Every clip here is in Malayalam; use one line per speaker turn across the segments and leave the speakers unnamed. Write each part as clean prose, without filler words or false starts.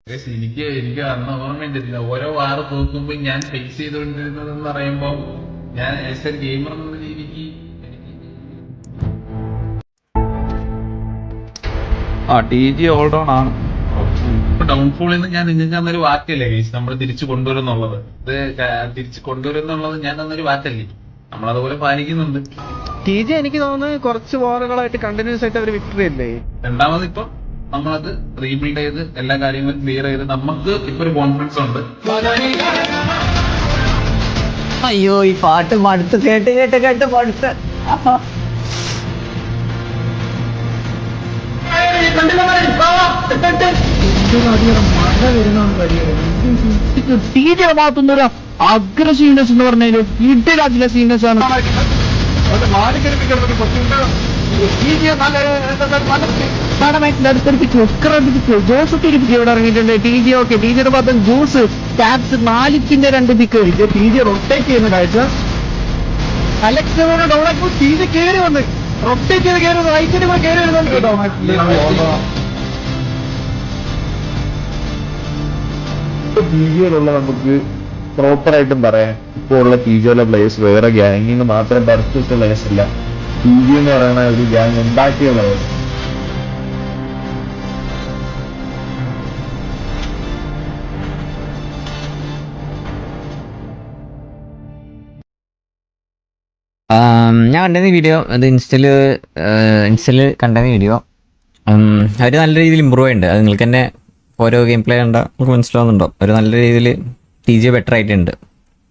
എനിക്ക് എനിക്ക് അന്ന് ഓർമ്മയുണ്ടില്ല. ഓരോ വാറ് തോക്കുമ്പോ ഞാൻ ഫേസ് ചെയ്തുകൊണ്ടിരുന്നതെന്ന് പറയുമ്പോ ഞാൻ ആസ് എ ഗെയിമർ എന്നുള്ള രീതിക്ക്
TG ഓൾഡ് ഓൺ ആണ്.
ഡൗൺഫോളിൽ നിന്ന് ഞാൻ നിങ്ങൾക്ക് അന്നൊരു വാക്കല്ലേ ഗൈസ് നമ്മൾ തിരിച്ചു കൊണ്ടുവരുന്നുള്ളത്. ഇത് തിരിച്ചു കൊണ്ടുവരുന്നുള്ളത് ഞാൻ തന്നൊരു വാക്കല്ലേ, നമ്മളതുപോലെ പാലിക്കുന്നുണ്ട്.
TG എനിക്ക് തോന്നുന്നത് കുറച്ച് വാറുകളായിട്ട് കണ്ടിന്യൂസ് ആയിട്ട് അവർ വിക്ടറി അല്ലേ.
രണ്ടാമത് ഇപ്പൊ നമ്മളത് റീബിൽഡ് ചെയ്ത് എല്ലാ കാര്യങ്ങളും ക്ലിയർ ചെയ്ത് നമുക്ക് ഇപ്പൊ ഒരു കോൺഫിഡൻസ് ഉണ്ട്.
അയ്യോ ഈ പാട്ട് മടുത്ത് കേട്ട് കേട്ട് കേട്ട് മടുത്ത്.
TG ഭാഗത്തുനിന്നൊരു അഗ്രസീവ്നെസ് എന്ന് പറഞ്ഞാൽ ഇടരാജിലെ സീവ്നെസ് ആണ്. ഇവിടെ ഇറങ്ങിയിട്ടുണ്ട്. TG ഓക്കെ, TGയുടെ ഭാഗത്ത് ജ്യൂസ് ടാപ്സ് 4 2 പിക്ക് TG റൊട്ടേറ്റ് ചെയ്യുന്ന കാഴ്ച. അലക്സോടെ ഡൗണാക്കി TG കയറി വന്ന് റൊട്ടേറ്റ് ചെയ്ത് കയറി റൈറ്റിന് കൂടെ കയറി വരുന്നുണ്ട് കേട്ടോ.
TGയിലുള്ള നമുക്ക് പ്രോപ്പറായിട്ടും പറയാം, ഇപ്പോൾ ഉള്ള TGയിലെ പ്ലേയേഴ്സ് വേറെ ഗ്യാങ്ങിന് മാത്രം പറിച്ചിട്ട പ്ലേയേഴ്സ് അല്ല. TG എന്ന് പറയുന്ന ഒരു ഗ്യാങ് ഉണ്ടാക്കിയ പ്ലേയേഴ്സ്.
ഞാൻ കണ്ടിരുന്ന വീഡിയോ അത് ഇൻസ്റ്റയില് കണ്ടിരുന്ന വീഡിയോ അവർ നല്ല രീതിയിൽ ഇമ്പ്രൂവ് ആയിട്ടുണ്ട്. അത് നിങ്ങൾക്ക് തന്നെ ഓരോ ഗെയിം പ്ലേ കണ്ടാൽ നമുക്ക് മനസ്സിലാവുന്നുണ്ടോ, അവർ നല്ല രീതിയിൽ TG ബെറ്റർ ആയിട്ടുണ്ട്.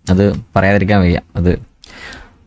അത് പറയാതിരിക്കാൻ വയ്യ. അത്